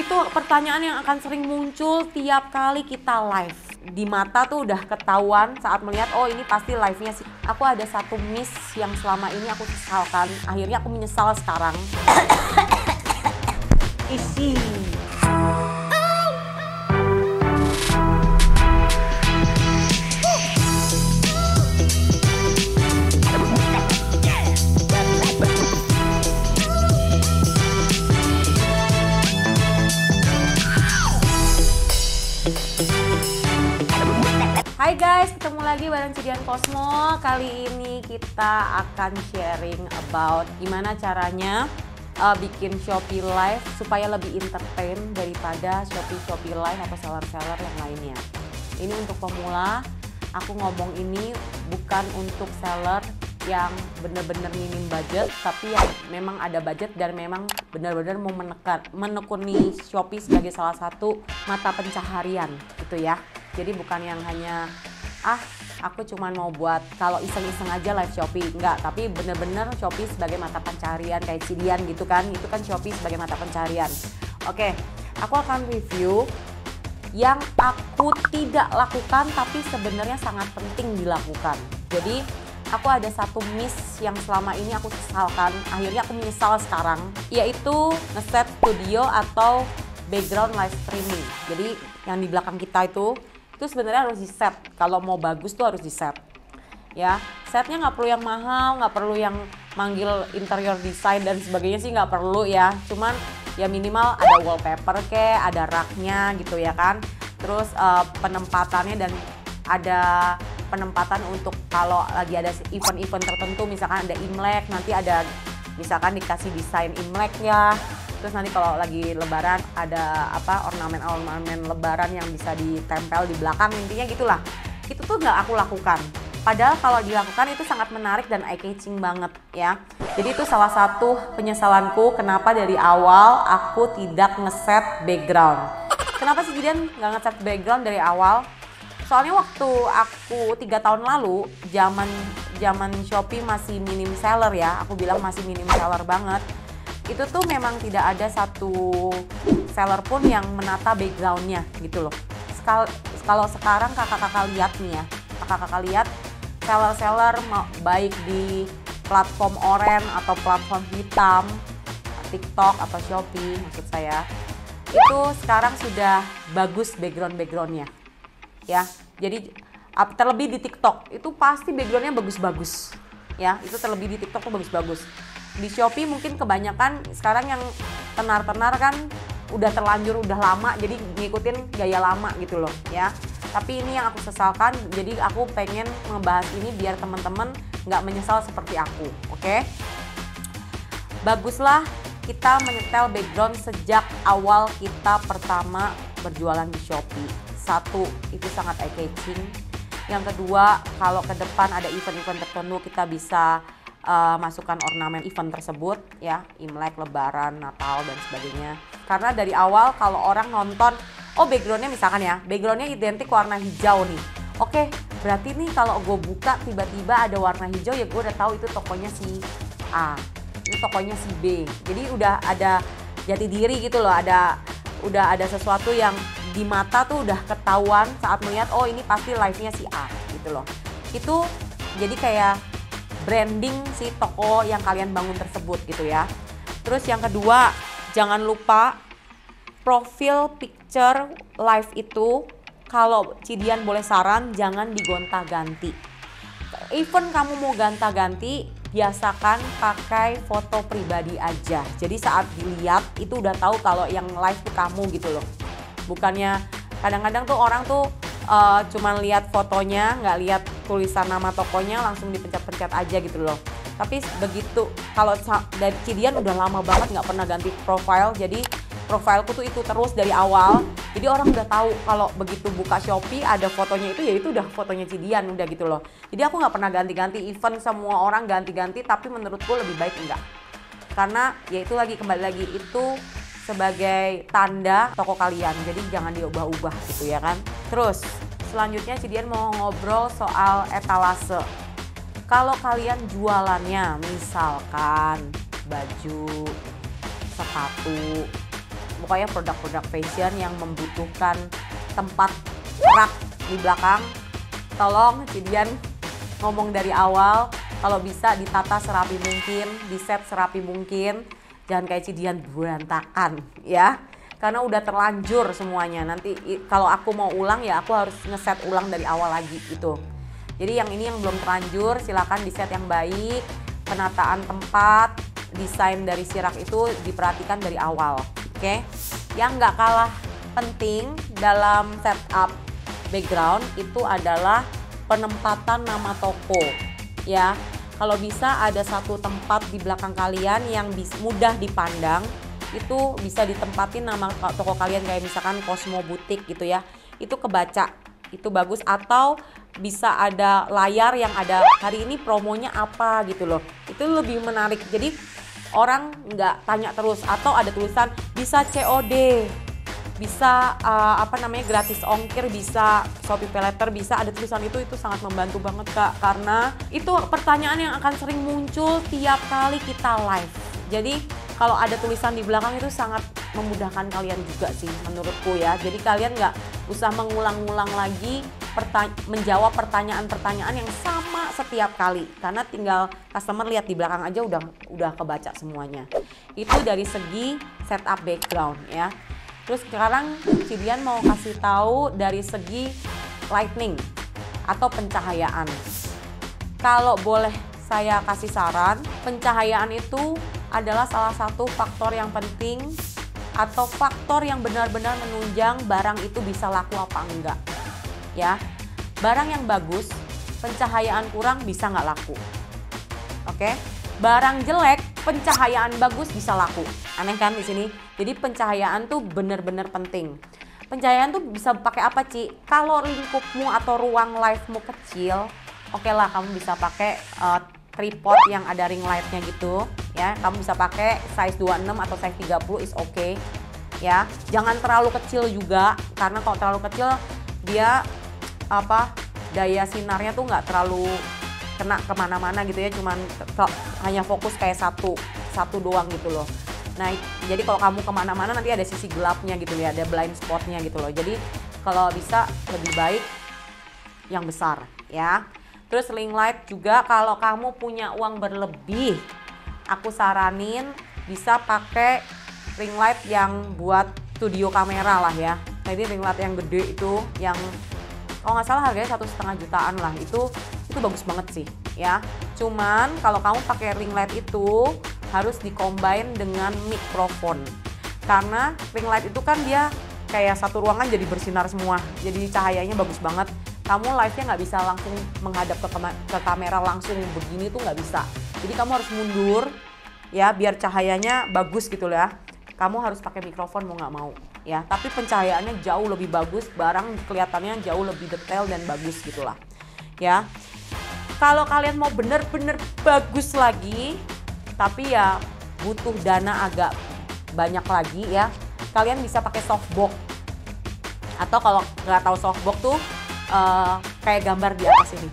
tuh pertanyaan yang akan sering muncul tiap kali kita live. Di mata tuh udah ketahuan saat melihat, oh ini pasti live-nya sih. Aku ada satu miss yang selama ini aku sesalkan. Akhirnya aku menyesal sekarang. Isi. Hai guys, ketemu lagi bareng Cidian Cosmo. Kali ini kita akan sharing about gimana caranya bikin Shopee Live supaya lebih entertain daripada Shopee Live atau seller-seller yang lainnya. Ini untuk pemula, aku ngomong ini bukan untuk seller yang bener-bener minim budget, tapi yang memang ada budget dan memang benar-benar mau menekuni Shopee sebagai salah satu mata pencaharian gitu ya. Jadi bukan yang hanya aku cuma mau buat kalau iseng-iseng aja live Shopee, enggak, tapi bener-bener Shopee sebagai mata pencaharian kayak Cidian gitu kan, itu kan Shopee sebagai mata pencaharian. Oke, aku akan review yang aku tidak lakukan tapi sebenarnya sangat penting dilakukan. Jadi aku ada satu miss yang selama ini aku sesalkan, akhirnya aku menyesal sekarang, yaitu ngeset studio atau background live streaming. Jadi yang di belakang kita itu sebenarnya harus di set. Kalau mau bagus tuh harus di set ya. Setnya nggak perlu yang mahal, nggak perlu yang manggil interior design dan sebagainya sih, nggak perlu ya. Cuman ya minimal ada wallpaper ada raknya gitu ya kan. Terus penempatannya, dan ada penempatan untuk kalau lagi ada event-event tertentu, misalkan ada Imlek, nanti ada misalkan dikasih desain Imleknya. Terus nanti kalau lagi lebaran ada ornamen-ornamen lebaran yang bisa ditempel di belakang, intinya gitulah. Itu tuh nggak aku lakukan. Padahal kalau dilakukan itu sangat menarik dan eye-catching banget ya. Jadi itu salah satu penyesalanku kenapa dari awal aku tidak ngeset background. Kenapa sih Cidian nggak ngeset background dari awal? Soalnya waktu aku 3 tahun lalu, zaman Shopee masih minim seller ya, aku bilang masih minim seller banget. Itu tuh memang tidak ada satu seller pun yang menata backgroundnya gitu loh. Kalau sekarang kakak-kakak lihat nih ya, kakak-kakak lihat seller-seller baik di platform oranye atau platform hitam, TikTok atau Shopee maksud saya, itu sekarang sudah bagus backgroundnya ya. Jadi terlebih di TikTok itu pasti backgroundnya bagus-bagus ya, itu terlebih di TikTok tuh bagus-bagus. Di Shopee mungkin kebanyakan sekarang yang tenar-tenar kan udah terlanjur, udah lama, jadi ngikutin gaya lama gitu loh ya. Tapi ini yang aku sesalkan, jadi aku pengen ngebahas ini biar teman-teman nggak menyesal seperti aku, oke? Baguslah kita menyetel background sejak awal kita pertama berjualan di Shopee. Satu, itu sangat eye-catching. Yang kedua, kalau ke depan ada event-event tertentu kita bisa masukkan ornamen event tersebut ya, Imlek, Lebaran, Natal dan sebagainya. Karena dari awal kalau orang nonton, oh backgroundnya misalkan ya, backgroundnya identik warna hijau nih. Oke, berarti nih kalau gue buka tiba-tiba ada warna hijau, ya gue udah tahu itu tokonya si A, ini tokonya si B. Jadi udah ada jati diri gitu loh, udah ada sesuatu yang di mata tuh udah ketahuan saat melihat, oh ini pasti live-nya si A gitu loh. Itu jadi kayak branding si toko yang kalian bangun tersebut gitu ya. Terus yang kedua, jangan lupa profil picture live itu, kalau Cidian boleh saran, jangan digonta-ganti. Even kamu mau ganti-ganti, biasakan pakai foto pribadi aja. Jadi saat dilihat itu udah tahu kalau yang live itu kamu gitu loh. Bukannya kadang-kadang tuh orang tuh cuman lihat fotonya, nggak lihat tulisan nama tokonya, langsung dipencet-pencet aja gitu loh. Tapi begitu, kalau dari Cidian udah lama banget nggak pernah ganti profile, jadi profilku tuh itu terus dari awal. Jadi orang udah tahu kalau begitu buka Shopee ada fotonya itu, ya itu udah fotonya Cidian, udah gitu loh. Jadi aku nggak pernah ganti-ganti, event semua orang ganti-ganti, tapi menurutku lebih baik enggak. Karena ya itu lagi, kembali lagi, itu sebagai tanda toko kalian, jadi jangan diubah-ubah gitu ya kan. Terus selanjutnya Cidian mau ngobrol soal etalase. Kalau kalian jualannya misalkan baju, sepatu, pokoknya produk-produk fashion yang membutuhkan tempat rak di belakang, tolong Cidian ngomong dari awal, kalau bisa ditata serapi mungkin, di set serapi mungkin, jangan kayak Cidian berantakan ya, karena udah terlanjur semuanya. Nanti kalau aku mau ulang ya aku harus ngeset ulang dari awal lagi gitu. Jadi yang ini yang belum terlanjur silakan di set yang baik, penataan tempat, desain dari si rak itu diperhatikan dari awal. Oke. Yang nggak kalah penting dalam setup background itu adalah penempatan nama toko ya. Kalau bisa ada satu tempat di belakang kalian yang mudah dipandang, itu bisa ditempatin nama toko kalian, kayak misalkan Cosmo Boutique gitu ya, itu kebaca, itu bagus. Atau bisa ada layar yang ada hari ini promonya apa gitu loh, itu lebih menarik, jadi orang nggak tanya terus. Atau ada tulisan bisa COD, bisa gratis ongkir, bisa Shopee Pay Later, bisa ada tulisan itu sangat membantu banget Kak, karena itu pertanyaan yang akan sering muncul tiap kali kita live. Jadi kalau ada tulisan di belakang itu sangat memudahkan kalian juga sih menurutku ya. Jadi kalian nggak usah mengulang-ulang lagi menjawab pertanyaan-pertanyaan yang sama setiap kali, karena tinggal customer lihat di belakang aja udah kebaca semuanya. Itu dari segi setup background ya. Terus sekarang Cidian mau kasih tahu dari segi lighting atau pencahayaan. Kalau boleh saya kasih saran, pencahayaan itu adalah salah satu faktor yang penting atau faktor yang benar-benar menunjang barang itu bisa laku apa enggak ya. Barang yang bagus, pencahayaan kurang bisa nggak laku. Oke, barang jelek, pencahayaan bagus bisa laku. Aneh kan di sini? Jadi pencahayaan tuh benar-benar penting. Pencahayaan tuh bisa pakai apa Ci? Kalau lingkupmu atau ruang live-mu kecil, oke lah kamu bisa pakai tripod yang ada ring light-nya gitu ya. Kamu bisa pakai size 26 atau size 30 is okay ya. Jangan terlalu kecil juga, karena kalau terlalu kecil dia daya sinarnya tuh nggak terlalu kena kemana-mana gitu ya, cuman hanya fokus kayak satu doang gitu loh. Nah jadi kalau kamu kemana-mana nanti ada sisi gelapnya gitu ya, ada blind spotnya gitu loh. Jadi kalau bisa lebih baik yang besar ya. Terus ring light juga, kalau kamu punya uang berlebih, aku saranin bisa pakai ring light yang buat studio kamera lah ya. Jadi ring light yang gede itu, yang kalau nggak salah harganya 1,5 jutaan lah, itu bagus banget sih ya. Cuman kalau kamu pakai ring light itu harus dicombine dengan mikrofon, karena ring light itu kan dia kayak satu ruangan jadi bersinar semua, jadi cahayanya bagus banget. Kamu live-nya nggak bisa langsung menghadap ke kamera langsung begini tuh nggak bisa. Jadi kamu harus mundur ya biar cahayanya bagus gitu ya. Kamu harus pakai mikrofon mau nggak mau ya. Tapi pencahayaannya jauh lebih bagus, barang kelihatannya jauh lebih detail dan bagus gitulah ya. Kalau kalian mau bener-bener bagus lagi, tapi ya butuh dana agak banyak lagi ya, kalian bisa pakai softbox. Atau kalau nggak tahu softbox tuh kayak gambar di atas ini,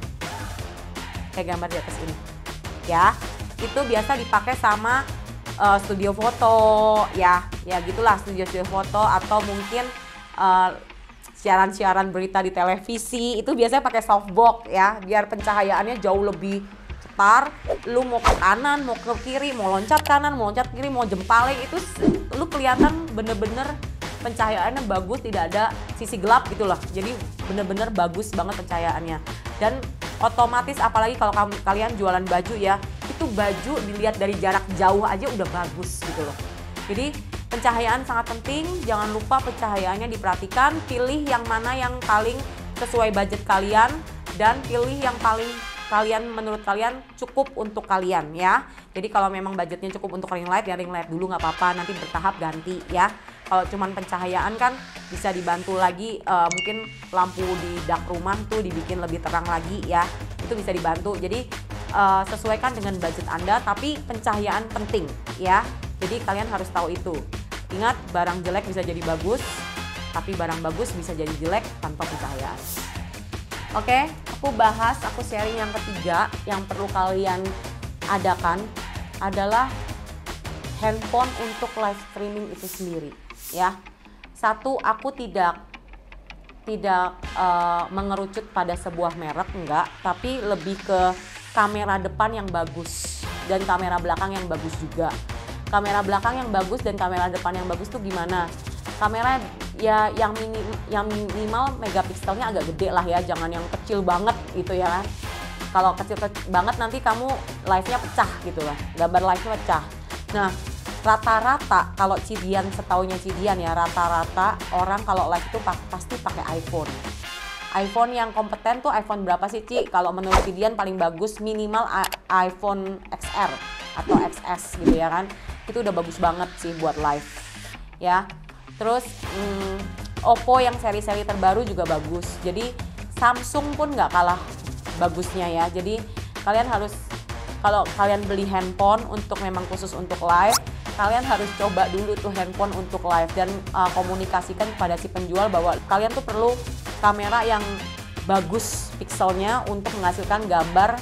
kayak gambar di atas ini ya. Itu biasa dipakai sama studio foto ya gitulah, studio foto, atau mungkin siaran-siaran berita di televisi itu biasanya pakai softbox ya, biar pencahayaannya jauh lebih cetar. Lu mau ke kanan, mau ke kiri, mau loncat kanan, mau loncat kiri, mau jempalin, itu lu kelihatan bener-bener pencahayaannya bagus, tidak ada sisi gelap gitu loh. Jadi bener-bener bagus banget pencahayaannya. Dan otomatis apalagi kalau kalian jualan baju ya, itu baju dilihat dari jarak jauh aja udah bagus gitu loh. Jadi pencahayaan sangat penting, jangan lupa pencahayaannya diperhatikan, pilih yang mana yang paling sesuai budget kalian, dan pilih yang paling menurut kalian cukup untuk kalian ya. Jadi kalau memang budgetnya cukup untuk ring light ya ring light dulu, nggak apa-apa, nanti bertahap ganti ya. Kalau cuman pencahayaan kan bisa dibantu lagi, mungkin lampu di dak rumah tuh dibikin lebih terang lagi ya, itu bisa dibantu. Jadi sesuaikan dengan budget Anda, tapi pencahayaan penting ya. Jadi kalian harus tahu itu. Ingat, barang jelek bisa jadi bagus, tapi barang bagus bisa jadi jelek tanpa pencahayaan. Oke, aku sharing yang ketiga yang perlu kalian adakan adalah handphone untuk live streaming itu sendiri ya. Satu, aku tidak mengerucut pada sebuah merek, enggak, tapi lebih ke kamera depan yang bagus dan kamera belakang yang bagus juga. Kamera belakang yang bagus dan kamera depan yang bagus tuh gimana? Kamera ya yang minimal megapikselnya agak gede lah ya, jangan yang kecil banget gitu ya kan. Kalau kecil banget nanti kamu live-nya pecah gitu lah, gambar live-nya pecah. Nah, rata-rata kalau Cidian, setaunya Cidian ya, rata-rata orang kalau live itu pasti pakai iPhone. iPhone yang kompeten tuh iPhone berapa sih, Ci? Kalau menurut Cidian paling bagus minimal iPhone XR atau XS gitu ya kan. Itu udah bagus banget sih buat live ya. Terus Oppo yang seri-seri terbaru juga bagus. Jadi Samsung pun nggak kalah bagusnya ya. Jadi kalian harus, kalau kalian beli handphone untuk memang khusus untuk live, kalian harus coba dulu tuh handphone untuk live dan komunikasikan kepada si penjual bahwa kalian tuh perlu kamera yang bagus pikselnya untuk menghasilkan gambar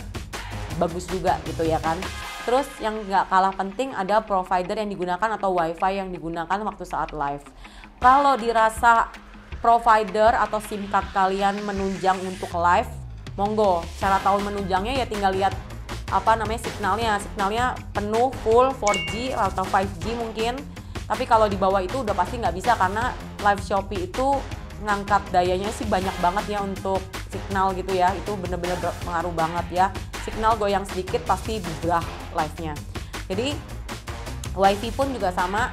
bagus juga gitu ya kan. Terus yang nggak kalah penting ada provider yang digunakan atau wifi yang digunakan waktu saat live. Kalau dirasa provider atau SIM card kalian menunjang untuk live, monggo. Cara tahu menunjangnya ya tinggal lihat apa namanya signalnya penuh full 4G atau 5G mungkin. Tapi kalau di bawah itu udah pasti nggak bisa, karena live Shopee itu ngangkat dayanya sih banyak banget ya untuk signal gitu ya. Itu bener-bener pengaruh banget ya. Signal goyang sedikit pasti bubrah live-nya. Jadi wifi pun juga sama.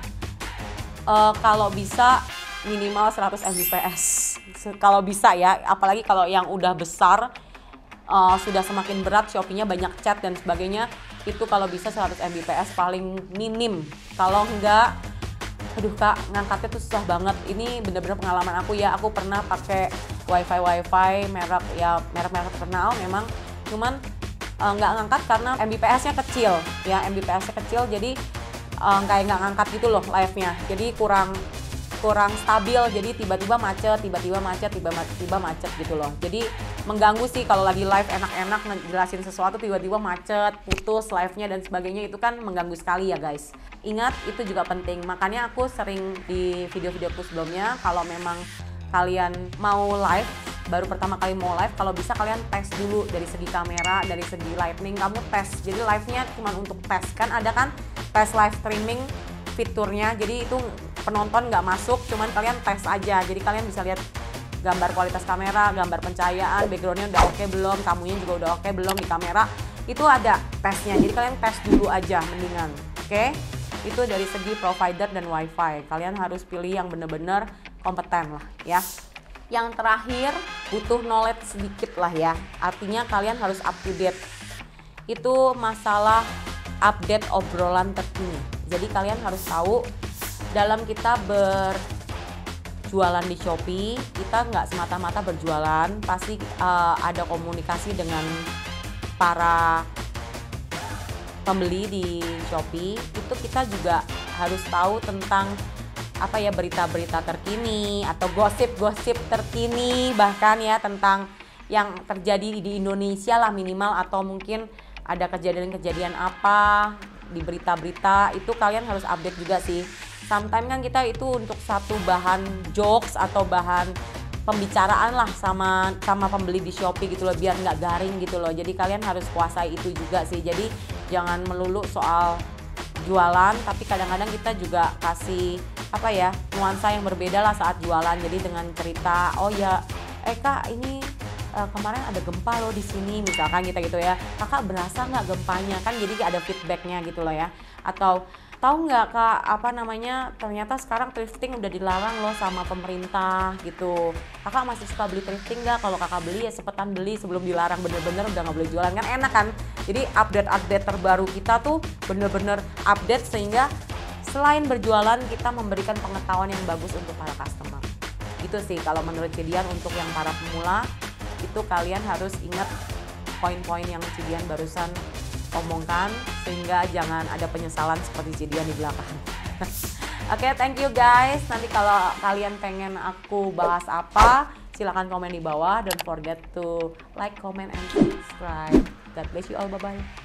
Kalau bisa minimal 100 Mbps. Kalau bisa ya, apalagi kalau yang udah besar, sudah semakin berat, Shopee-nya banyak chat dan sebagainya, itu kalau bisa 100 Mbps paling minim. Kalau enggak, aduh Kak, ngangkatnya tuh susah banget. Ini bener-bener pengalaman aku ya. Aku pernah pakai wifi merek terkenal memang, cuman nggak ngangkat karena Mbps-nya kecil ya. Mbps-nya kecil, jadi kayak nggak ngangkat gitu loh live-nya. Jadi kurang stabil, jadi tiba-tiba macet gitu loh. Jadi mengganggu sih kalau lagi live enak-enak ngejelasin sesuatu, tiba-tiba macet, putus live-nya dan sebagainya, itu kan mengganggu sekali ya guys. Ingat, itu juga penting. Makanya aku sering di video-videoku sebelumnya, kalau memang kalian mau live, baru pertama kali mau live, kalau bisa kalian tes dulu dari segi kamera, dari segi lighting, kamu tes. Jadi live-nya cuma untuk tes, kan ada kan tes live streaming fiturnya, jadi itu penonton nggak masuk, cuman kalian tes aja. Jadi kalian bisa lihat gambar kualitas kamera, gambar pencahayaan, backgroundnya udah oke belum, kamunya juga udah oke belum di kamera, itu ada tesnya. Jadi kalian tes dulu aja mendingan, oke? Itu dari segi provider dan wifi, kalian harus pilih yang bener-bener kompeten lah ya. Yang terakhir, butuh knowledge sedikit lah ya, artinya kalian harus up to date. Itu masalah update obrolan terkini. Jadi kalian harus tahu, dalam kita berjualan di Shopee, kita nggak semata-mata berjualan, pasti ada komunikasi dengan para pembeli di Shopee. Itu kita juga harus tahu tentang apa ya, berita-berita terkini atau gosip-gosip terkini, bahkan ya tentang yang terjadi di Indonesia lah minimal, atau mungkin ada kejadian-kejadian apa di berita-berita, itu kalian harus update juga sih. Sometimes kan kita itu untuk satu bahan jokes atau bahan pembicaraan lah sama pembeli di Shopee gitu loh, biar nggak garing gitu loh. Jadi kalian harus kuasai itu juga sih. Jadi jangan melulu soal jualan, tapi kadang-kadang kita juga kasih apa ya, nuansa yang berbeda lah saat jualan. Jadi dengan cerita, oh ya Kak, ini kemarin ada gempa loh di sini, misalkan gitu ya. Kakak berasa nggak gempanya? Kan jadi ada feedbacknya gitu loh ya. Atau tahu nggak Kak, apa namanya, ternyata sekarang thrifting udah dilarang loh sama pemerintah gitu. Kakak masih suka beli thrifting nggak? Kalau kakak beli ya cepetan beli sebelum dilarang bener-bener udah nggak boleh jualan, kan enak kan? Jadi update terbaru kita tuh bener-bener update, sehingga selain berjualan kita memberikan pengetahuan yang bagus untuk para customer. Itu sih kalau menurut Cidian untuk yang para pemula. Itu kalian harus ingat poin-poin yang Cidian barusan omongkan, sehingga jangan ada penyesalan seperti Cidian di belakang. Oke, thank you guys. Nanti kalau kalian pengen aku bahas apa, silahkan komen di bawah. Don't forget to like, comment, and subscribe. God bless you all. Bye-bye.